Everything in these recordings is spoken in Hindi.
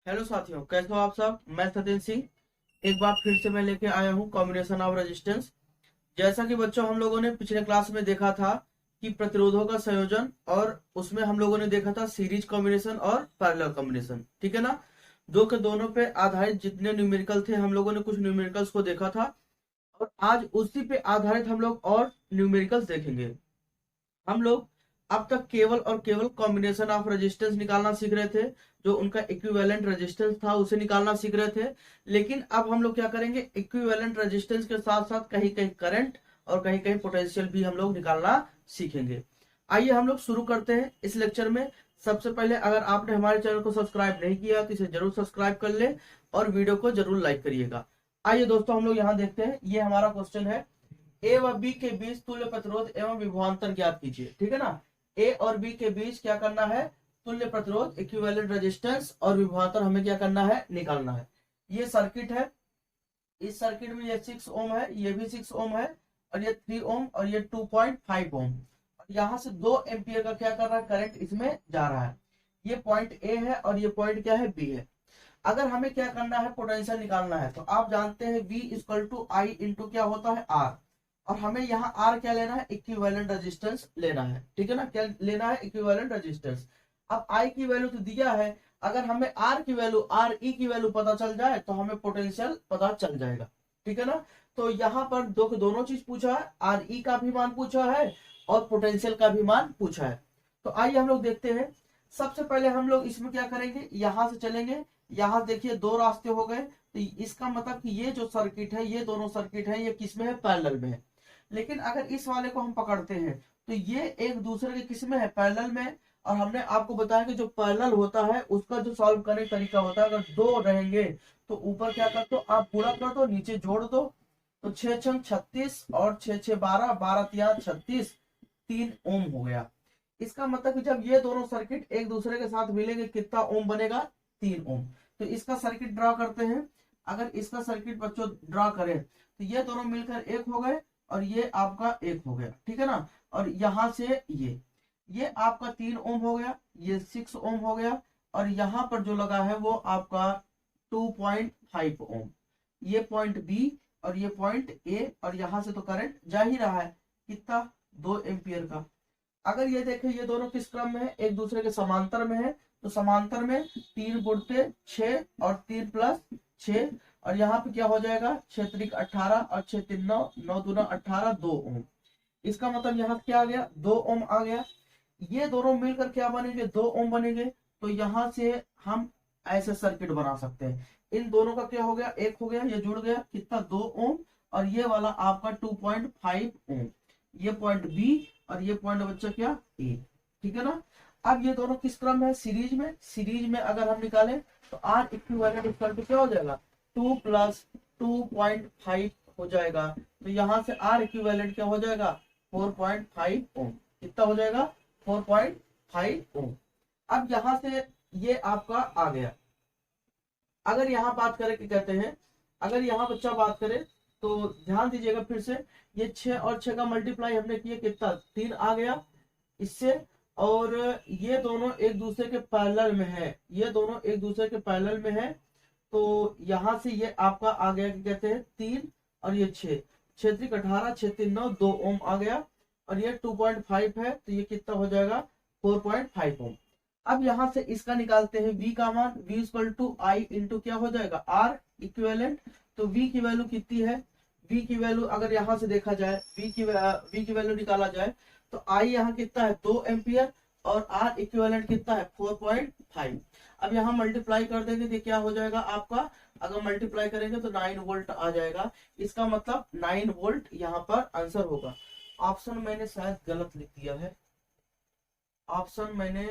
हेलो साथियों, कैसे हो आप सब। मैं सत्येंद्र सिंह एक बार फिर से मैं लेके आया हूँ कॉम्बिनेशन ऑफ रेजिस्टेंस। जैसा कि बच्चों हम लोगों ने पिछले क्लास में देखा था कि प्रतिरोधों का संयोजन, और उसमें हम लोगों ने देखा था सीरीज कॉम्बिनेशन और पैरेलल कॉम्बिनेशन, ठीक है ना। दो के दोनों पे आधारित जितने न्यूमेरिकल थे हम लोगों ने कुछ न्यूमेरिकल्स को देखा था, और आज उसी पे आधारित हम लोग और न्यूमेरिकल्स देखेंगे। हम लोग अब तक केवल और केवल कॉम्बिनेशन ऑफ रेजिस्टेंस निकालना सीख रहे थे, जो उनका इक्विवेलेंट रेजिस्टेंस था उसे निकालना सीख रहे थे। लेकिन अब हम लोग क्या करेंगे, इक्विवेलेंट रेजिस्टेंस के साथ साथ कहीं कहीं करंट और कहीं कहीं पोटेंशियल भी हम लोग निकालना सीखेंगे। आइए हम लोग शुरू करते हैं इस लेक्चर में। सबसे पहले अगर आपने हमारे चैनल को सब्सक्राइब नहीं किया तो इसे जरूर सब्सक्राइब कर ले और वीडियो को जरूर लाइक करिएगा। आइए दोस्तों हम लोग यहाँ देखते हैं, ये हमारा क्वेश्चन है। ए व बी के बीच तुल्य प्रतिरोध एवं विभवांतर ज्ञात कीजिए, ठीक है ना। ए और बी के बीच क्या करना है, तुल्य प्रतिरोध इक्विवेलेंट रेजिस्टेंस और विभवांतर हमें क्या करना है, निकालना है। ये सर्किट है, इस सर्किट में ये 6 ओम है, ये भी 6 ओम है, और ये 3 ओम और ये 2.5 ओम। और यहाँ से 2 एम्पियर का क्या कर रहा है, करंट इसमें जा रहा है। ये पॉइंट ए है और ये पॉइंट क्या है, बी है। अगर हमें क्या करना है, पोटेंशियल निकालना है, तो आप जानते हैं V equal to I into क्या होता है, R। और हमें यहाँ R क्या लेना है, इक्विवेलेंट रेजिस्टेंस लेना है, ठीक है ना। क्या लेना है, इक्विवेलेंट रेजिस्टेंस। अब I की वैल्यू तो दिया है, अगर हमें R की वैल्यू, RE की वैल्यू पता चल जाए तो हमें पोटेंशियल पता चल जाएगा, ठीक है ना। तो यहाँ पर दोनों चीज पूछा है, RE का भी मान पूछा है और पोटेंशियल का भी मान पूछा है। तो आइए हम लोग देखते हैं। सबसे पहले हम लोग इसमें क्या करेंगे, यहां से चलेंगे। यहाँ देखिए 2 रास्ते हो गए, तो इसका मतलब कि ये जो सर्किट है, ये दोनों सर्किट है, ये किस में है, पैरेलल में है। लेकिन अगर इस वाले को हम पकड़ते हैं तो ये एक दूसरे के किस में है, पैरेलल में। और हमने आपको बताया कि जो पैरेलल होता है उसका जो सॉल्व करने का तरीका होता है, अगर 2 रहेंगे तो ऊपर क्या कर दो, आप पूरा कर दो, नीचे जोड़ दो। तो 6 छंग 36 और 6 6 12, 12 तिया 36, 3 ओम हो गया। इसका मतलब कि जब ये दोनों सर्किट एक दूसरे के साथ मिलेंगे कितना ओम बनेगा, 3 ओम। तो इसका सर्किट ड्रा करते हैं। अगर इसका सर्किट बच्चों ड्रा करें तो ये दोनों मिलकर एक हो गए और ये आपका एक हो गया, ठीक है ना। और यहां से ये आपका 3 ओम हो गया, ये 6 ओम हो गया, और यहां पर जो लगा है वो आपका 2.5 ओम। ये पॉइंट बी और ये पॉइंट ए, और यहां से तो करंट जा ही रहा है, कितना, 2 एम्पियर का। अगर ये देखें ये दोनों किस क्रम में है, एक दूसरे के समांतर में है, तो समांतर में 3 गुणते 6 और 3 प्लस 6, और यहाँ पे क्या हो जाएगा, 6 त्रिक 18 और 6 3 9, 9 दूना 18, 2 ओम। इसका मतलब यहाँ क्या आ गया, 2 ओम आ गया। ये दोनों मिलकर क्या बनेंगे, 2 ओम बनेंगे। तो यहाँ से हम ऐसे सर्किट बना सकते हैं। इन दोनों का क्या हो गया, एक हो गया, ये जुड़ गया, कितना, 2 ओम। और ये वाला आपका 2.5 ओम। ये पॉइंट बी और ये पॉइंट बच्चा क्या, ए, ठीक है ना। अब ये दोनों किस क्रम में है, सीरीज में। सीरीज में अगर हम निकालें तो आर इक्विवेलेंट इक्वल टू क्या हो जाएगा, 2 प्लस 2.5 हो जाएगा। तो यहां से आर इक्विवेलेंट क्या हो जाएगा, 4.5 ओम। कितना हो जाएगा, 4.5 ओम। अब यहां से ये आपका आ गया। अगर यहाँ बात करें क्या कहते हैं, अगर यहाँ बच्चा बात करे तो ध्यान दीजिएगा फिर से। ये 6 और 6 का मल्टीप्लाई हमने किया, कितना, 3 आ गया इससे। और ये दोनों एक दूसरे के पैरेलल में है, ये दोनों एक दूसरे के पैरेलल में है। तो यहां से ये आपका आ गया, क्या कहते हैं, 3 और ये 6, 6 त्रिक 18, 6 3 9, 2 ओम आ गया। और ये 2.5 है तो ये कितना हो जाएगा, 4.5 ओम। अब यहां से इसका निकालते हैं v का मान, v equal to I into क्या हो जाएगा, r इक्विवेलेंट। तो v की वैल्यू कितनी है, v की वैल्यू अगर यहां से देखा जाए, v की वैल्यू निकाला जाए तो I यहाँ कितना है, 2 एम्पियर, और R इक्विवेलेंट कितना है, 4.5। अब यहाँ मल्टीप्लाई कर देंगे तो क्या हो जाएगा आपका, अगर मल्टीप्लाई करेंगे तो 9 वोल्ट आ जाएगा। इसका मतलब 9 वोल्ट यहाँ पर आंसर होगा। ऑप्शन मैंने शायद गलत लिख दिया है, ऑप्शन मैंने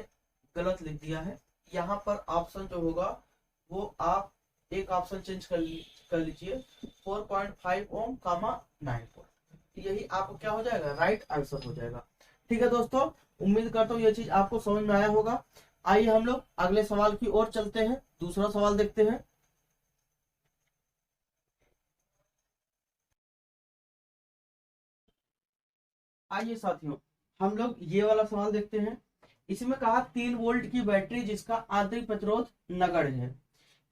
गलत लिख दिया है। यहाँ पर ऑप्शन जो होगा वो आप एक ऑप्शन चेंज कर लीजिए, 4.5 ओम कामा 9 वोल्ट। यही आपको क्या हो जाएगा, राइट आंसर हो जाएगा। ठीक है दोस्तों, उम्मीद करता हूँ ये चीज आपको समझ में आया होगा। आइए हम लोग अगले सवाल की ओर चलते हैं, दूसरा सवाल देखते हैं। आइए साथियों हम लोग ये वाला सवाल देखते हैं। इसमें कहा 3 वोल्ट की बैटरी जिसका आंतरिक प्रतिरोध नगण्य है,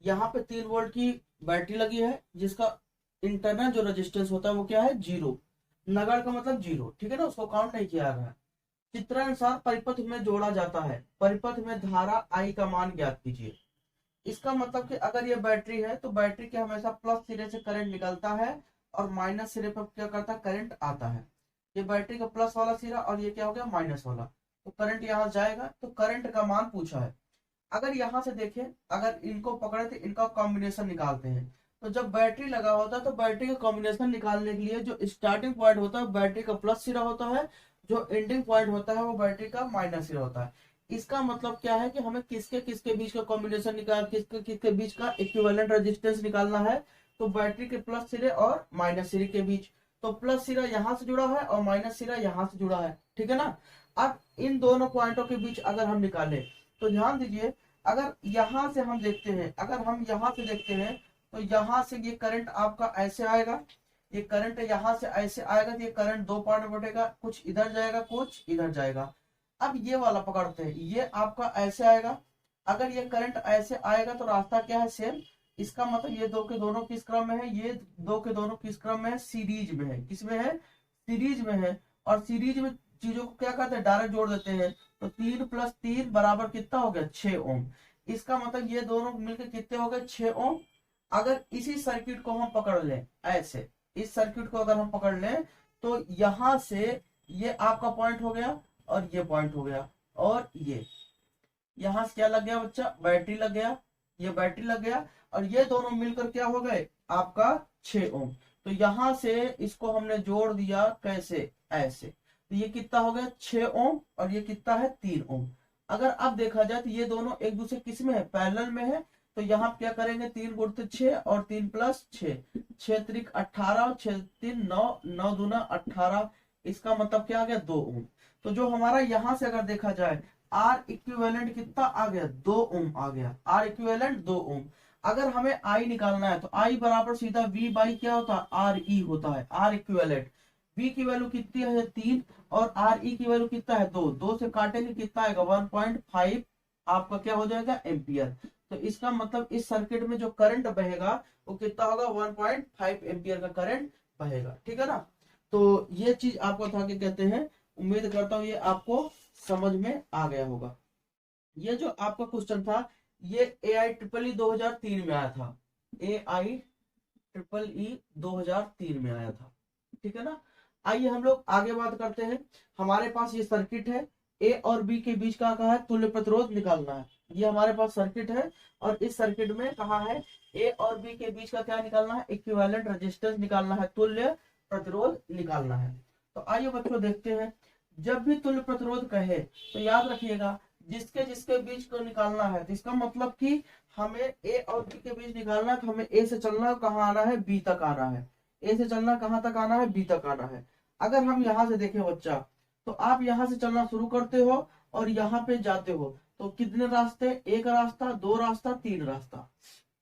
यहाँ पे 3 वोल्ट की बैटरी लगी है जिसका इंटरनल जो रेजिस्टेंस होता है वो क्या है, 0। नगण्य का मतलब 0, ठीक है ना, उसको काउंट नहीं किया गया। चित्रानुसार परिपथ में जोड़ा जाता है, परिपथ में धारा आई का मान ज्ञात कीजिए। इसका मतलब कि अगर ये बैटरी है तो बैटरी के हमेशा प्लस सिरे से करंट निकलता है और माइनस सिरे पर क्या करता है, करंट आता है। ये बैटरी का प्लस वाला सिरा और ये क्या हो गया, माइनस वाला, तो करंट यहाँ जाएगा, तो करंट का मान पूछा है। अगर यहाँ से देखें, अगर इनको पकड़े तो इनका कॉम्बिनेशन निकालते हैं। तो जब बैटरी लगा होता है तो बैटरी का कॉम्बिनेशन निकालने के लिए जो स्टार्टिंग पॉइंट होता है बैटरी का प्लस सिरा होता है, जो एंडिंग पॉइंट होता है वो बैटरी का माइनस सिरा होता है। इसका मतलब क्या है कि हमें किसके किसके बीच का कॉम्बिनेशन निकाल, किसके किसके बीच का इक्विवेलेंट रेजिस्टेंस निकालना है। तो बैटरी के प्लस सिरे और माइनस सिरे के बीच, तो प्लस सिरा यहाँ से जुड़ा है और माइनस सिरा यहाँ से जुड़ा है, ठीक है ना। अब इन दोनों पॉइंटों के बीच अगर हम निकालें तो ध्यान दीजिए, अगर यहाँ से हम देखते हैं, अगर हम यहाँ से देखते हैं तो यहाँ से ये करंट आपका ऐसे आएगा, ये करंट यहाँ से ऐसे आएगा, तो ये करंट दो पार्ट में बटेगा, कुछ इधर जाएगा कुछ इधर जाएगा। अब ये वाला पकड़ते हैं, ये आपका ऐसे आएगा, अगर ये करंट ऐसे आएगा तो रास्ता क्या है, सेम। इसका मतलब ये दो के दोनों किस क्रम में है, ये दो के दोनों किस क्रम में है, सीरीज में है। किस में है, सीरीज में है। और सीरीज में चीजों को क्या कहते हैं, डायरेक्ट जोड़ देते हैं। तो 3 + 3 बराबर कितना हो गया, 6 ओम। इसका मतलब ये दोनों मिलकर कितने हो गए, 6 ओम। अगर इसी सर्किट को हम पकड़ लें ऐसे, इस सर्किट को अगर हम पकड़ लें तो यहां से ये आपका पॉइंट हो गया और ये पॉइंट हो गया, और ये यहां से क्या लग गया बच्चा, बैटरी लग गया, ये बैटरी लग गया, और ये दोनों मिलकर क्या हो गए आपका 6 ओम। तो यहां से इसको हमने जोड़ दिया कैसे, ऐसे, तो ये कितना हो गया 6 ओम और ये कितना है 3 ओम। अगर अब देखा जाए तो ये दोनों एक दूसरे किस में है, पैरेलल में है। तो यहाँ क्या करेंगे, 3 × 6 और 3 + 6, 6 × 18, 6 3 9, 9 दूना 18। इसका मतलब क्या आ गया, 2 ओम। तो जो हमारा यहाँ से अगर देखा जाए आर इक्विवेलेंट कितना आ गया, 2 ओम आ गया, आर इक्विवेलेंट 2 ओम। अगर हमें आई निकालना है तो आई बराबर सीधा वी बाई क्या होता है, आर ई होता है, आर इक्विवेलेंट। वी की वैल्यू कितनी है 3 और आर ई की वैल्यू कितना है 2, 2 से काटेंगे कितना आएगा 1.5 आपका क्या हो जाएगा एम्पियर। तो इसका मतलब इस सर्किट में जो करंट बहेगा वो कितना होगा, 1.5 एम्पियर का करंट बहेगा, ठीक है ना। तो ये चीज आपको था कि कहते हैं, उम्मीद करता हूँ ये आपको समझ में आ गया होगा। ये जो आपका क्वेश्चन था ये AIEEE 2003 में आया था, AIEEE 2003 में आया था, ठीक है ना। आइए हम लोग आगे बात करते हैं। हमारे पास ये सर्किट है, ए और बी के बीच का कहा है तुल्य प्रतिरोध निकालना है। ये हमारे पास सर्किट है और इस सर्किट में कहा है ए और बी के बीच का क्या निकालना है, इक्विवेलेंट रेजिस्टेंस निकालना है, तुल्य प्रतिरोध निकालना है। तो आइए बच्चों देखते हैं, जब भी तुल्य प्रतिरोध कहे तो याद रखिएगा जिसके जिसके बीच को निकालना है, तो इसका मतलब कि हमें ए और बी के बीच निकालना है, तो हमें ए से चलना कहाँ आना है, बी तक आना है। ए से चलना कहाँ तक आना है, बी तक आना है। अगर हम यहाँ से देखें बच्चा, तो आप यहाँ से चलना शुरू करते हो और यहाँ पे जाते हो, तो कितने रास्ते, एक रास्ता, दो रास्ता, तीन रास्ता,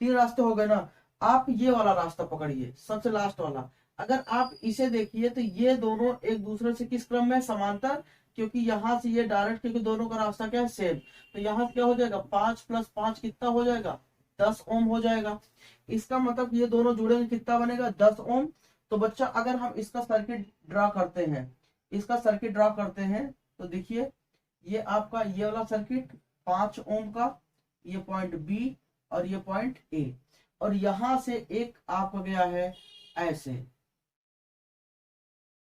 तीन रास्ते हो गए ना। आप ये वाला रास्ता पकड़िए, सबसे लास्ट वाला। अगर आप इसे देखिए तो ये दोनों एक दूसरे से किस क्रम में, समांतर, क्योंकि यहाँ से ये डायरेक्ट, क्योंकि दोनों का रास्ता क्या है, सेम। तो यहाँ क्या हो जाएगा, 5 + 5 कितना हो जाएगा, 10 ओम हो जाएगा। इसका मतलब ये दोनों जुड़ेंगे कितना बनेगा, 10 ओम। तो बच्चा अगर हम इसका सर्किट ड्रा करते हैं, इसका सर्किट ड्रा करते हैं तो देखिए ये आपका ये वाला सर्किट 5 ओम का, ये पॉइंट बी और ये पॉइंट ए, और यहां से एक आपका गया है ऐसे,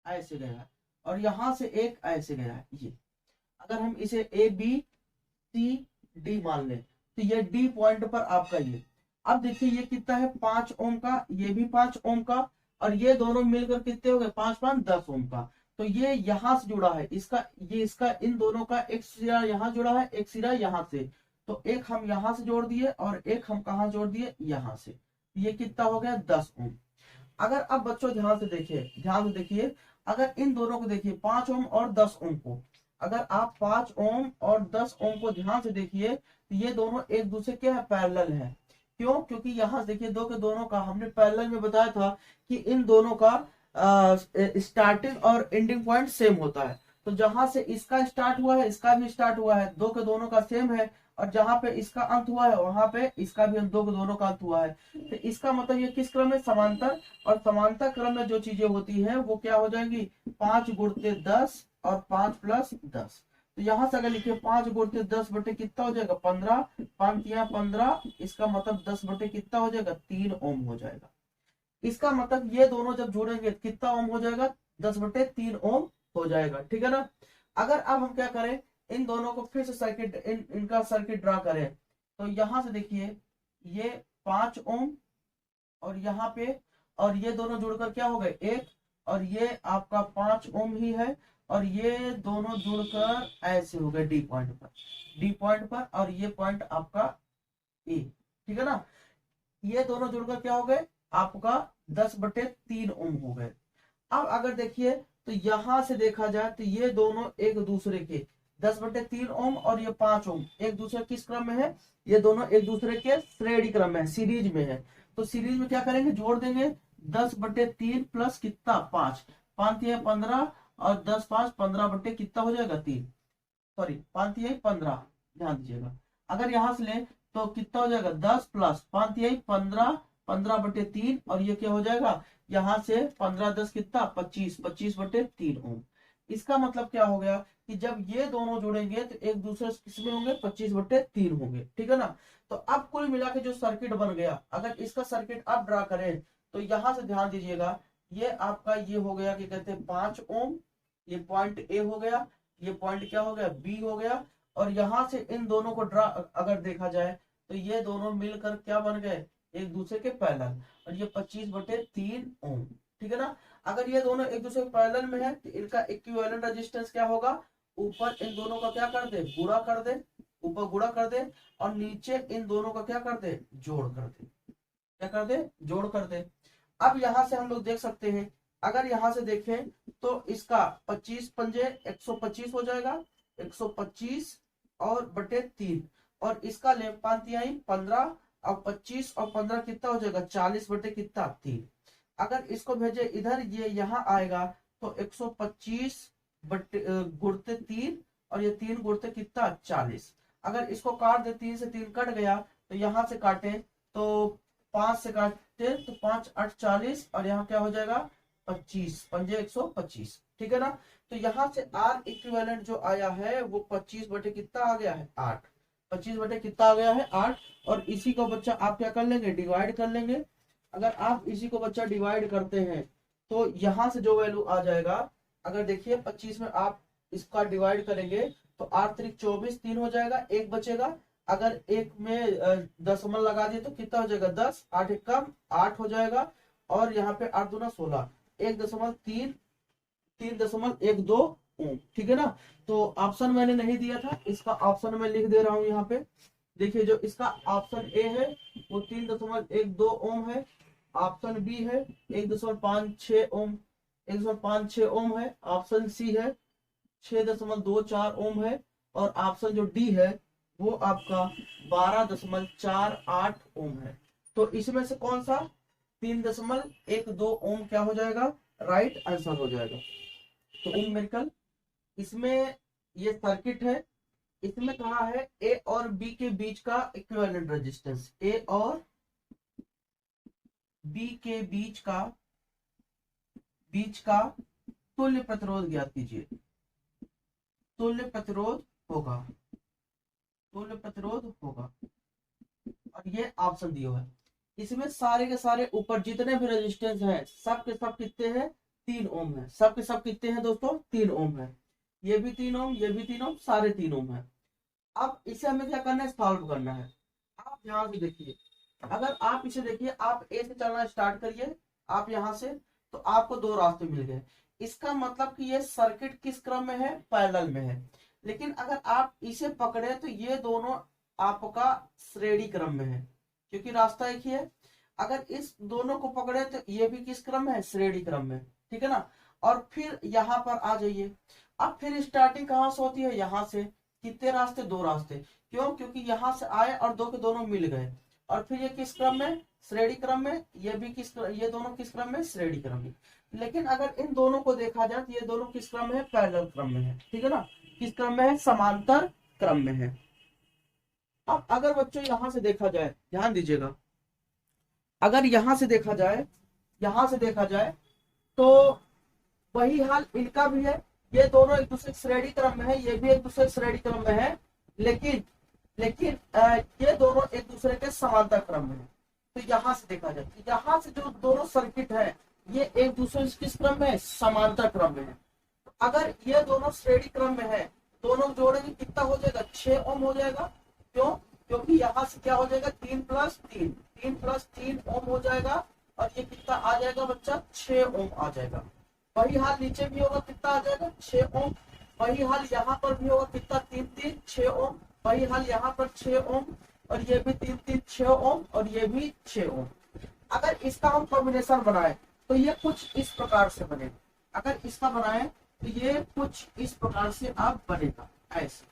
ऐसे गया है, और यहां से एक ऐसे गया है। ये अगर हम इसे ABCD मान लें तो ये डी पॉइंट पर आपका ये, अब देखिए ये कितना है 5 ओम का, ये भी 5 ओम का, और ये दोनों मिलकर कितने हो गए, 5 × 5 10 ओम का। तो ये यहां से जुड़ा है, इसका ये इसका इन दोनों का एक सिरा यहाँ जुड़ा है, एक सिरा यहाँ से। तो एक हम यहाँ से जोड़ दिए और एक हम कहाँ जोड़ दिए, यहाँ से। ये कितना हो गया 10 ओम। अगर अब बच्चों ध्यान से देखिए, ध्यान से देखिए, अगर इन दोनों को देखिए 5 ओम और 10 ओम को, अगर आप 5 ओम और 10 ओम को ध्यान से देखिए तो ये दोनों एक दूसरे के पैरेलल है। क्यों, क्योंकि यहाँ देखिए दो के दोनों का हमने पैरेलल में बताया था कि इन दोनों का स्टार्टिंग और एंडिंग पॉइंट सेम होता है। तो जहां से इसका स्टार्ट हुआ है इसका भी स्टार्ट हुआ है, दो के दोनों का सेम है, और जहां पे इसका अंत हुआ है वहां पे इसका भी दोनों का अंत हुआ है। तो इसका मतलब ये किस क्रम में, समांतर। और समांतर क्रम में जो चीजें होती है वो क्या हो जाएंगी, 5 गुणते 10 और 5 प्लस 10। तो यहां से अगर लिखे 5 गुणते 10 बटे कितना हो जाएगा 15, 5 या 15, इसका मतलब 10 बटे कितना हो जाएगा 3 ओम हो जाएगा। इसका मतलब ये दोनों जब जोड़ेंगे कितना ओम हो जाएगा, 10 बटे 3 ओम हो जाएगा, ठीक है ना। अगर अब हम क्या करें, इन दोनों को फिर से सर्किट इनका सर्किट ड्रा करें, तो यहां से देखिए ये 5 ओम और यहाँ पे, और ये दोनों जुड़कर क्या हो गए 1, और ये आपका 5 ओम ही है, और ये दोनों जुड़कर ऐसे हो गए डी पॉइंट पर, और ये पॉइंट आपका ए, ठीक है ना। ये दोनों जुड़कर क्या हो गए आपका 10 बटे 3 ओम हो गए। अब अगर देखिए तो यहां से देखा जाए तो ये दोनों एक दूसरे के 10 बटे 3 ओम और ये 5 ओम एक दूसरे किस क्रम में है, ये दोनों एक दूसरे के श्रेणी क्रम में है, सीरीज में है। तो सीरीज में क्या करेंगे, जोड़ देंगे 10 बटे 3 प्लस कितना 5, 5 है 15 और 10 5 15 बटे कितना हो जाएगा 3, सॉरी 5 है 15, ध्यान दीजिएगा। अगर यहां से ले तो कितना हो जाएगा 10 प्लस 5 है 15, 15 बटे 3, और ये क्या हो जाएगा यहाँ से 15 10 कितना 25, 25 बटे 3 ओम। इसका मतलब क्या हो गया कि जब ये दोनों जुड़ेंगे तो एक दूसरे किसमें होंगे 25 बटे 3 होंगे, ठीक है ना। तो अब कुल मिला के जो सर्किट बन गया, अगर इसका सर्किट अब ड्रा करें तो यहां से ध्यान दीजिएगा, ये आपका ये हो गया कि कहते हैं 5 ओम, ये पॉइंट ए हो गया, ये पॉइंट क्या हो गया बी हो गया, और यहां से इन दोनों को ड्रा अगर देखा जाए तो ये दोनों मिलकर क्या बन गए एक दूसरे के पैरेलल, और ये 25 बटे 3 ओम, ठीक है ना। अगर ये दोनों एक दूसरे के पैरेलल में है तो इनका इक्विवेलेंट रेजिस्टेंस क्या होगा, ऊपर इन दोनों का क्या कर दे गुणा कर दे, ऊपर गुणा कर दे, और नीचे इन दोनों का क्या कर दे जोड़ कर दे, क्या कर दे जोड़ कर दे। अब यहां से हम लोग देख सकते हैं, अगर यहां से देखें तो इसका 25 पंजे 125 हो जाएगा, 125 और बटे 3, और इसका ले 5 15 और 25 और 15 कितना हो जाएगा 40 बटे कितना 3। अगर इसको भेजे इधर ये यहाँ आएगा तो 125 बटे गुणते 3, और ये 3 गुणते कितना 40। अगर इसको काट दे 3 से 3 कट गया, तो यहाँ से काटे तो 5 से काटते तो 5 8 40, और यहाँ क्या हो जाएगा 25 पंजे 125, ठीक है ना। तो यहाँ से आर इक्विवेलेंट जो आया है वो 25 बटे कितना आ गया है 8, 25 बटे कितना आ गया है 8। और इसी को बच्चा आप क्या कर लेंगे डिवाइड कर लेंगे। अगर आप इसी को बच्चा डिवाइड करते हैं तो यहां से जो वैल्यू आ जाएगा, अगर देखिए 25 में आप इसका डिवाइड करेंगे तो 8 3 24, 3 हो जाएगा, एक बचेगा। अगर एक में दशमलव लगा दिए तो कितना हो जाएगा 10, 8 एक कम 8 हो जाएगा, और यहाँ पे 8 दूना 16, 1.3 3.12 ओम, ठीक है ना। तो ऑप्शन मैंने नहीं दिया था, इसका ऑप्शन मैं लिख दे रहा हूं यहाँ पे। देखिए जो इसका ऑप्शन ए है वो 3.12 ओम है, ऑप्शन बी है 1.56 ओम, 1.56 ओम है, ऑप्शन सी है 6.24 ओम है, और ऑप्शन जो डी है वो आपका 12.48 ओम है। तो इसमें से कौन सा 3.12 ओम क्या हो जाएगा राइट आंसर हो जाएगा। तो न्यूमेरिकल इसमें ये सर्किट है, इसमें कहा है ए और बी के बीच का इक्विवेलेंट रेजिस्टेंस, ए और बी के बीच का तुल्य प्रतिरोध ज्ञात कीजिए। तुल्य प्रतिरोध होगा, और ये ऑप्शन दिया है। इसमें सारे के सारे ऊपर जितने भी रेजिस्टेंस हैं सब के सब कितने हैं 3 ओम है, सब के सब कितने हैं दोस्तों 3 ओम है, ये भी 3 ओम, ये भी 3 ओम, सारे 3 ओम है। अब इसे हमें क्या करना है सॉल्व करना है। आप ध्यान से देखिए, अगर आप इसे देखिए, आप ए से चलना स्टार्ट करिए, आप यहां से, तो आपको 2 रास्ते मिल गए। इसका मतलब कि ये सर्किट किस क्रम में है पैरेलल में है। लेकिन अगर आप इसे पकड़े तो ये दोनों आपका श्रेणी क्रम में है, क्योंकि रास्ता एक ही है। अगर इस दोनों को पकड़े तो ये भी किस क्रम में है श्रेणी क्रम में, ठीक है ना। और फिर यहाँ पर आ जाइए, अब फिर स्टार्टिंग कहाँ से होती है यहाँ से, कितने रास्ते 2 रास्ते, क्यों क्योंकि यहाँ से आए और 2 के दोनों मिल गए, और फिर ये किस क्रम में श्रेणी क्रम में, ये भी ये दोनों किस क्रम में श्रेणी क्रम में। लेकिन अगर इन दोनों को देखा जाए तो ये दोनों किस क्रम में है पैरेलल क्रम में है, ठीक है ना, किस क्रम में है समांतर क्रम में है। अब अगर बच्चों यहां से देखा जाए, ध्यान दीजिएगा, अगर यहां से देखा जाए, यहां से देखा जाए तो वही हाल इनका भी है। ये दोनों एक दूसरे श्रेणी क्रम में है, ये भी एक दूसरे श्रेणी क्रम में है, लेकिन लेकिन ये दोनों एक दूसरे के समांतर क्रम में है। तो यहां से देखा जाए, यहां से जो दोनों सर्किट है ये एक दूसरे से किस क्रम में है, समांतर क्रम में है। अगर ये दोनों श्रेणी क्रम में है, दोनों जोड़ेंगे कितना हो जाएगा, 6 ओम हो जाएगा। क्यों? क्योंकि यहाँ से क्या हो जाएगा, 3 + 3, 3 + 3 ओम हो जाएगा, और ये कितना आ जाएगा बच्चा, 6 ओम आ जाएगा। वही हाल नीचे भी होगा, कितना आ जाएगा, 6 ओम। वही हाल यहाँ पर भी होगा, कितना, 3 3 6 ओम। वही हाल यहाँ पर 6 ओम, और ये भी 3 3 6 ओम, और ये भी 6 ओम। अगर इसका हम कॉम्बिनेशन बनाए तो ये कुछ इस प्रकार से बनेगा। अगर इसका बनाए तो ये कुछ इस प्रकार से आप बनेगा, ऐसे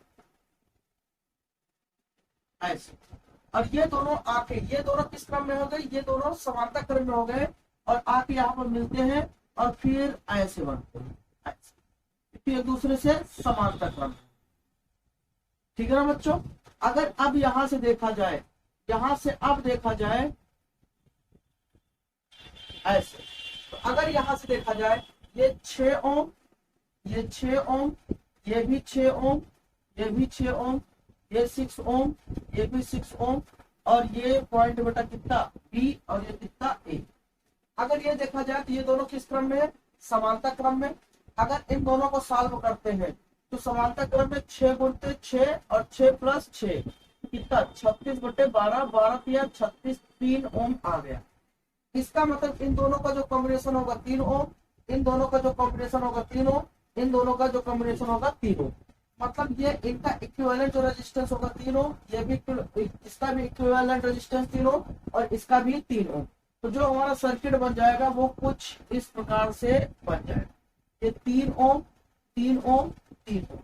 ऐसे। और ये दोनों आके, ये दोनों किस क्रम में हो गए, ये दोनों समांतर क्रम में हो गए, और आके यहाँ पर मिलते हैं, और फिर ऐसे बनते हैं, ऐसे, फिर एक दूसरे से समांतर क्रम। ठीक है ना बच्चों? अगर अब यहां से देखा जाए, यहां से अब देखा जाए ऐसे, तो अगर यहां से देखा जाए, ये 6 ओम, ये 6 ओम, ये भी 6 ओम, ये भी 6 ओम, ये 6 ओम, ये भी 6 ओम, और ये पॉइंट बेटा कितना, बी, और ये कितना, ए। अगर ये देखा जाए तो ये दोनों किस क्रम में है, समांतर क्रम में। अगर इन दोनों को सॉल्व करते हैं तो समांतर क्रम में 6 × 6 और 6 + 6 कितना, 36/12, 12 × 36, 3 ओम आ गया। इसका मतलब इन दोनों का जो कॉम्बिनेशन होगा 3 ओम, इन दोनों का जो कॉम्बिनेशन होगा 3 ओम, इन दोनों का जो कॉम्बिनेशन होगा 3 ओम। मतलब ये इनका इक्विवेलेंट जो रेजिस्टेंस होगा 3 ओम, ये भी इसका भी इक्विवेलेंट रेजिस्टेंस 3 ओम, और इसका भी 3 ओम। तो जो हमारा सर्किट बन जाएगा वो कुछ इस प्रकार से बन जाएगा। ये 3 ओम, 3 ओम, 3 ओम,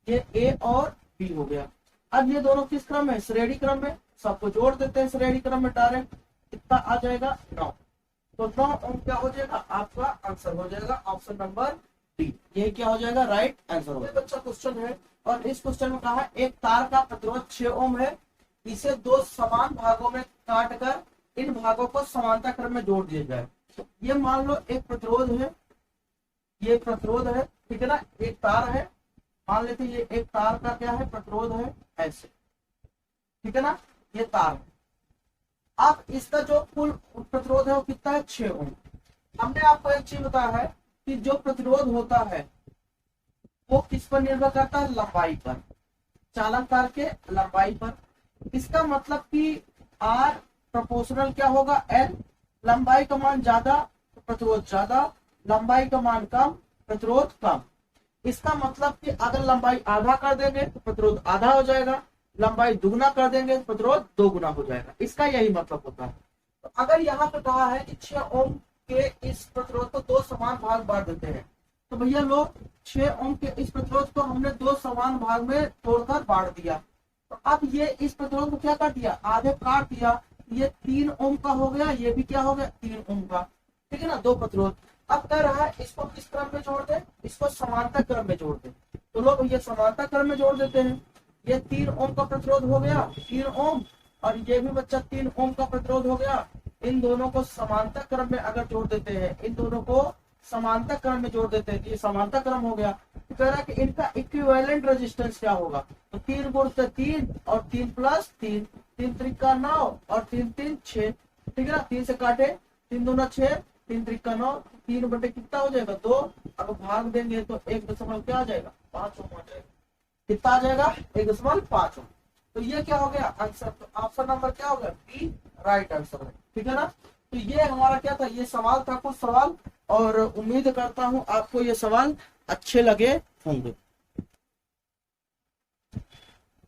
ये ए और बी हो गया। अब ये दोनों किस क्रम में, श्रेणी क्रम में। सबको जोड़ देते हैं श्रेणी क्रम में डायरेक्ट, कितना आ जाएगा, 9। तो 9 ओम क्या हो जाएगा, आपका आंसर हो जाएगा ऑप्शन नंबर डी। ये क्या हो जाएगा, राइट आंसर हो जाएगा। अच्छा क्वेश्चन है, और इस क्वेश्चन में कहा है एक तार का प्रतिरोध 6 ओम है, इसे 2 समान भागों में काटकर इन भागों को समांतर क्रम में जोड़ दिया जाए। ये मान लो एक प्रतिरोध है, ये प्रतिरोध है, ठीक है ना, एक तार है, मान लेते ये एक तार का क्या है, प्रतिरोध है, ऐसे, ठीक है ना, ये तार है। अब इसका जो कुल प्रतिरोध है वो कितना है, 6 ओम। हमने आपको एक चीज बताया है कि जो प्रतिरोध होता है वो किस पर निर्भर करता है, लंबाई पर, चालक तार के लंबाई पर। इसका मतलब कि R प्रोपोर्शनल क्या होगा, L। लंबाई का मान ज्यादा तो प्रतिरोध ज्यादा, लंबाई का मान कम, प्रतिरोध कम। इसका मतलब कि अगर लंबाई आधा कर देंगे तो प्रतिरोध आधा हो जाएगा, लंबाई दुगना कर देंगे तो प्रतिरोध 2 गुना हो जाएगा। इसका यही मतलब होता है। तो अगर यहाँ पे कहा है कि 6 ओम के इस प्रतिरोध को 2 समान भाग बांट देते हैं, तो भैया लोग 6 ओम के इस प्रतिरोध को हमने 2 समान भाग में तोड़कर बांट दिया। तो अब ये इस प्रतिरोध को क्या कर दिया, आधे काट दिया। ये 3 ओम का हो गया, ये भी क्या हो गया, 3 ओम का, ठीक है ना, 2 प्रतिरोध। अब कह रहा है इसको किस क्रम में जोड़ दे, इसको समांतर क्रम में जोड़ दे। तो लोग ये समांतर क्रम में जोड़ देते हैं। ये 3 ओम का प्रतिरोध हो गया, 3 ओम, और ये भी बच्चा 3 ओम का प्रतिरोध हो गया। इन दोनों को समांतर क्रम में अगर जोड़ देते हैं, इन दोनों को समांतर क्रम में जोड़ देते हैं, तो ये समांतर क्रम हो गया। तो कह रहा है कि इनका इक्विवेलेंट रेजिस्टेंस क्या होगा, तो 3 × 3 और 3 + 3, 3 × 3 = 9 और 3 × 3 = 6, ठीक है ना, 3 से काटे, 3 × 2 = 6, 3 × 3 = 9, 3 बटे कितना हो जाएगा, 2। अब भाग देंगे तो 1 क्या आ जाएगा, 5 ओम आ जाएगा। कितना आ जाएगा, 1.5 ओम। तो ये क्या हो गया आंसर, तो ऑप्शन नंबर क्या हो गया, बी राइट आंसर है, ठीक है ना। तो ये हमारा क्या था, ये सवाल था, कुछ सवाल, और उम्मीद करता हूं आपको ये सवाल अच्छे लगे होंगे।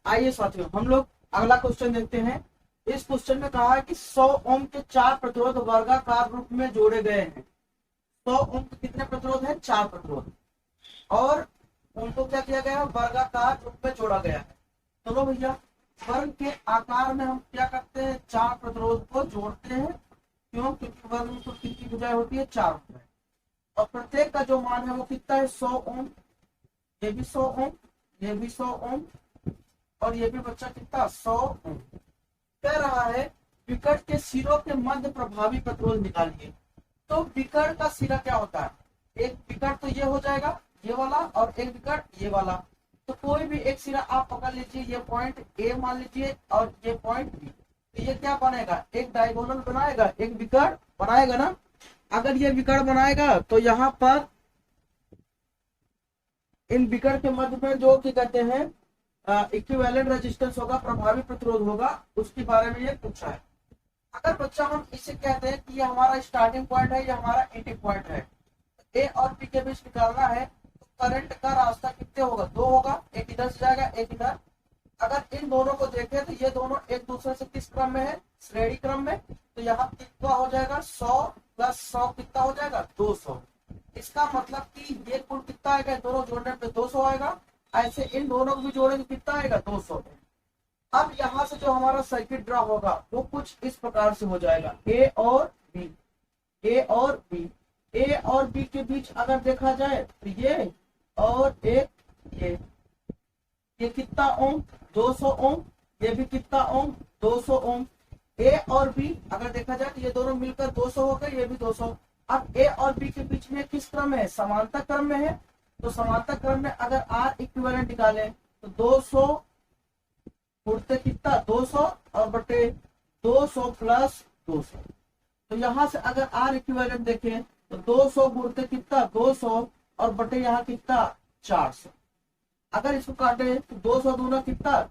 आइए साथियों हम लोग अगला क्वेश्चन देखते हैं। इस क्वेश्चन में कहा है कि 100 ओम के 4 प्रतिरोध वर्गाकार रूप में जोड़े गए हैं। 100 ओम के कितने प्रतिरोध है, 4 प्रतिरोध, और उनको क्या किया गया है, वर्गाकार रूप में जोड़ा गया है। चलो भैया, वर्ग के आकार में हम क्या करते हैं, 4 प्रतिरोध को जोड़ते हैं। क्यों, क्योंकि वर्ग में कुल कितनी भुजाएं होती है, 4 भुजाएं, और प्रत्येक का जो मान है वो कितना है, 100 ओम। ये भी 100 ओम, ये भी 100 ओम, और ये भी बच्चा कितना 100 ओम। कह रहा है विकट के सिरों के मध्य प्रभावी प्रतिरोध निकालिए। तो विकट का सिरा क्या होता है, एक विकट तो ये हो जाएगा ये वाला, और एक विकट ये वाला। तो कोई भी एक सिरा आप पकड़ लीजिए, ये पॉइंट ए मान लीजिए और ये पॉइंट बी, तो ये क्या बनेगा, एक डायगोनल बनाएगा, एक विकट बनाएगा ना। अगर ये विकट बनाएगा तो यहाँ पर इन विकट के मध्य में जो कि कहते हैं इक्विवेलेंट रेजिस्टेंस होगा, प्रभावी प्रतिरोध होगा, उसके बारे में ये पूछा है। अगर बच्चा हम इसे कहते हैं कि ये हमारा स्टार्टिंग पॉइंट है, ये हमारा एंडिंग पॉइंट है, ए और बी के बीच निकालना है, तो करंट का रास्ता कितने होगा, 2 होगा, एक इधर से जाएगा एक इधर। अगर इन दोनों को देखें तो ये दोनों एक दूसरे से किस क्रम में है, श्रेणी क्रम में। तो यहाँ कितना हो जाएगा 100 प्लस 100 कितना हो जाएगा 200। इसका मतलब कि ये कुल कितना आएगा, दोनों जोड़ने पे 200 आएगा, ऐसे इन दोनों को भी जोड़ेंगे कितना आएगा 200। अब यहाँ से जो हमारा सर्किट ड्रा होगा वो कुछ इस प्रकार से हो जाएगा, ए और बी, ए और बी, ए और बी के बीच अगर देखा जाए तो ये और एक ये कितना ओम 200 ओम, ये भी कितना ओम 200 ओम। ए और बी अगर देखा जाए तो ये दोनों मिलकर 200 हो गए, ये भी 200। अब ए और बी के बीच में किस क्रम में है, समांतर क्रम में है। तो समांतर क्रम में अगर आर इक्विवेलेंट निकाले तो 200 उड़ते कितना 200 और बटे 200 प्लस 200। तो यहाँ से अगर आर इक्विवेलेंट देखें तो 200 गुणते कितना 200 और बटे यहाँ कितना 400। अगर इसको काटे तो 200 दूना कितना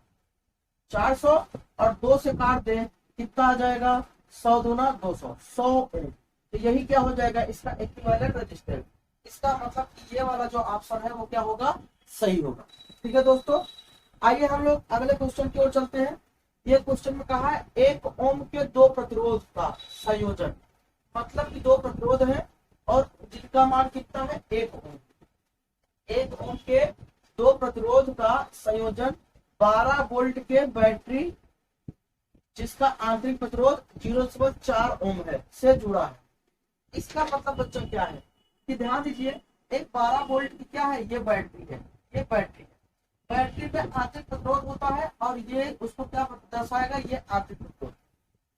400 और 2 से काट दे कितना आ जाएगा 100 दूना 200, 100 ओम। तो यही क्या हो जाएगा इसका इक्विवेलेंट रेजिस्टेंस। इसका मतलब कि ये वाला जो ऑप्शन है वो क्या होगा, सही होगा। ठीक है दोस्तों, आइए हम लोग अगले क्वेश्चन की ओर चलते हैं। ये क्वेश्चन में कहा है 1 ओम के 2 प्रतिरोध का संयोजन, मतलब कि 2 प्रतिरोध है और जिनका मान कितना है 1 ओम। 1 ओम के 2 प्रतिरोध का संयोजन 12 वोल्ट के बैटरी जिसका आंतरिक प्रतिरोध 0.4 ओम है से जुड़ा है। इसका मतलब बच्चों क्या है कि ध्यान दीजिए, एक 12 वोल्ट की क्या है, ये बैटरी है, ये बैटरी है। बैटरी पे आंतरिक प्रतिरोध होता है और ये उसको क्या दर्शाएगा, ये आंतरिक प्रतिरोध।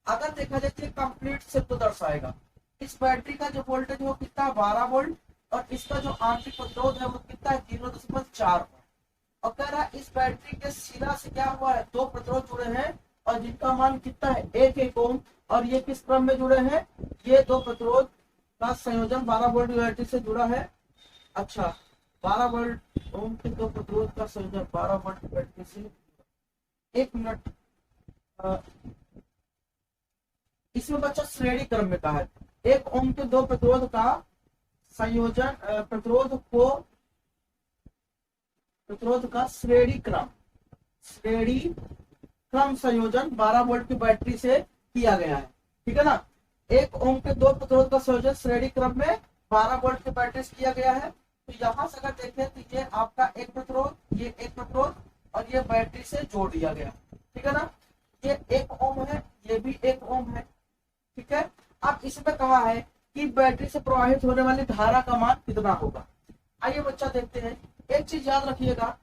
अगर देखा जाए तो कंप्लीट से तो दर्शाएगा। इस बैटरी का जो वोल्टेज वो कितना है 12 वोल्ट और इसका जो आंतरिक प्रतिरोध है वो कितना है 0.4। और कह रहा है इस बैटरी के सिरा से क्या हुआ है 2 प्रतिरोध जुड़े हैं और जिनका मान कितना है 1 ओम। और ये किस क्रम में जुड़े हैं, ये 2 प्रतिरोध का संयोजन 12 वोल्ट बैटरी से जुड़ा है। अच्छा, 12 वोल्ट ओम के 2 प्रतिरोध का संयोजन 12 वोल्ट बैटरी से, 1 मिनट, इसमें बच्चा श्रेणी क्रम में कहा है 1 ओम के 2 प्रतिरोध का संयोजन, प्रतिरोध का श्रेणी क्रम संयोजन 12 वोल्ट की बैटरी से किया गया है। ठीक है ना, 1 ओम के 2 प्रतिरोध का संयोजन श्रेणी क्रम में 12 वोल्ट की बैटरी से किया गया है। तो यहाँ से अगर देखें तो ये आपका एक प्रतिरोध, ये एक प्रतिरोध और ये बैटरी से जोड़ दिया गया। ठीक है ना, ये 1 ओम है, ये भी 1 ओम है। ठीक है, अब इसमें कहा है कि बैटरी से प्रवाहित होने वाली धारा का मान कितना होगा। आइए बच्चा देखते हैं। एक चीज याद रखिएगा,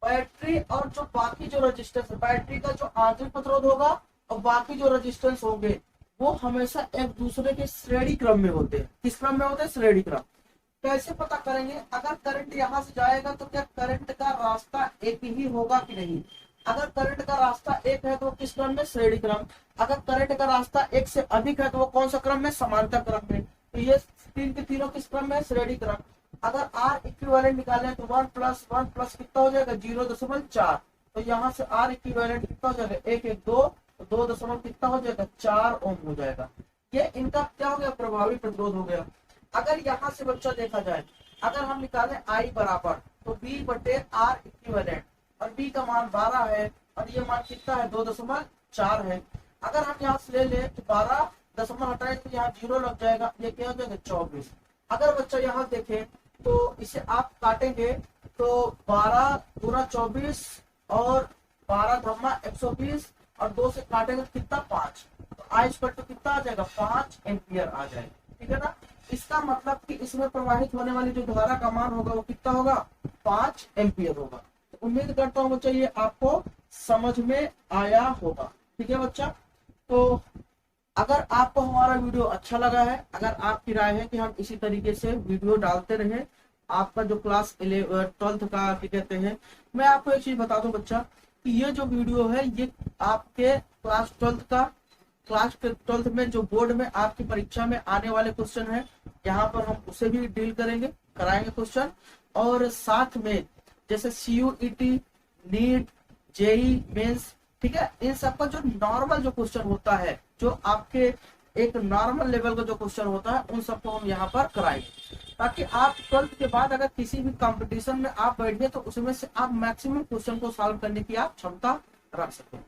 बैटरी और जो बाकी जो रेजिस्टेंस है, बैटरी का जो आंतरिक प्रतिरोध होगा और बाकी जो रेजिस्टेंस होंगे वो हमेशा एक दूसरे के श्रेणी क्रम में होते हैं। किस क्रम में होते हैं, श्रेणी क्रम। कैसे पता करेंगे, अगर करंट यहाँ से जाएगा तो क्या करंट का रास्ता एक ही होगा कि नहीं। अगर करंट का रास्ता एक है तो वो किस क्रम में, श्रेणी क्रम। अगर करंट का रास्ता एक से अधिक है तो वो कौन सा क्रम में, समांतर क्रम में। तो ये तीन के तीनों किस क्रम में, श्रेणी क्रम। अगर आर इक्विवेलेंट निकाले तो 1 + 1 + कितना हो जाएगा 0.4। तो यहाँ से आर इक्विवेलेंट कितना हो जाएगा 1 1 2, 2 दशमलव कितना हो जाएगा 4 ओम हो जाएगा। ये इनका क्या हो गया, प्रभावी प्रतिरोध हो गया। अगर यहाँ से बच्चा देखा जाए, अगर हम निकाले आई बराबर तो बी बटे आर इक्विवेलेंट, और बी का मान 12 है और ये मान कितना है 2.4 है। अगर हम यहाँ से ले ले तो 12 दशमलव हटाए तो यहाँ 0 लग जाएगा, ये क्या हो जाएगा 24। अगर बच्चा यहाँ देखे तो इसे आप काटेंगे तो 12 दूना 24 और 12 धम्मा 120 और 2 से काटेंगे कितना 5। तो आई स्क्वायर तो कितना आ जाएगा 5 एम्पियर आ जाएगा। ठीक है ना, इसका मतलब कि इसमें प्रवाहित होने वाली जो धारा का मान होगा वो कितना होगा 5 एम्पियर होगा। तो उम्मीद करता हूँ बच्चा ये आपको समझ में आया होगा। ठीक है बच्चा, तो अगर आपको हमारा वीडियो अच्छा लगा है, अगर आपकी राय है कि हम इसी तरीके से वीडियो डालते रहे आपका जो क्लास 12th का क्या कहते हैं, मैं आपको एक चीज बता दूं बच्चा कि ये जो वीडियो है ये आपके क्लास 12th में जो बोर्ड में आपकी परीक्षा में आने वाले क्वेश्चन है, यहाँ पर हम उसे भी डील कराएंगे क्वेश्चन। और साथ में जैसे CUET, नीट, जेई मेंस, ठीक है, इन सब का जो नॉर्मल जो क्वेश्चन होता है, जो आपके एक नॉर्मल लेवल का जो क्वेश्चन होता है, उन सबको हम यहाँ पर कराएंगे, ताकि आप 12th के बाद अगर किसी भी कंपटीशन में आप बैठे तो उसमें से आप मैक्सिमम क्वेश्चन को सॉल्व करने की आप क्षमता रख सकें।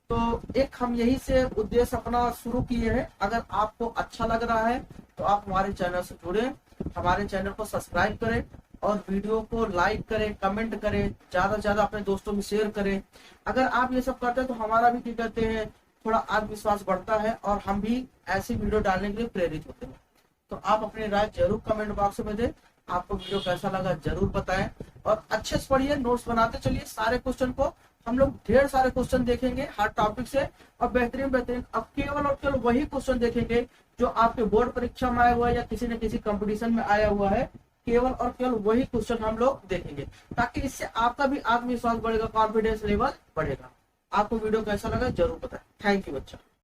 तो एक हम यही से उद्देश्य अपना शुरू किए हैं। अगर आपको अच्छा लग रहा है तो आप हमारे चैनल से जुड़े, हमारे चैनल को सब्सक्राइब करें और वीडियो को लाइक करें, कमेंट करें, ज्यादा से ज्यादा अपने दोस्तों में शेयर करें। अगर आप ये सब करते हैं तो हमारा भी क्या कहते हैं थोड़ा आत्मविश्वास बढ़ता है और हम भी ऐसी वीडियो डालने के लिए प्रेरित होते हैं। तो आप अपनी राय जरूर कमेंट बॉक्स में दें, आपको वीडियो कैसा लगा जरूर बताएं और अच्छे से पढ़िए, नोट्स बनाते चलिए। सारे क्वेश्चन को हम लोग ढेर सारे क्वेश्चन देखेंगे हर टॉपिक से और बेहतरीन अब केवल और केवल वही क्वेश्चन देखेंगे जो आपके बोर्ड परीक्षा में आया हुआ है या किसी न किसी कंपटीशन में आया हुआ है। केवल और केवल वही क्वेश्चन हम लोग देखेंगे, ताकि इससे आपका भी आत्मविश्वास बढ़ेगा, कॉन्फिडेंस लेवल बढ़ेगा। आपको वीडियो कैसा लगा जरूर बताएं। थैंक यू बच्चा।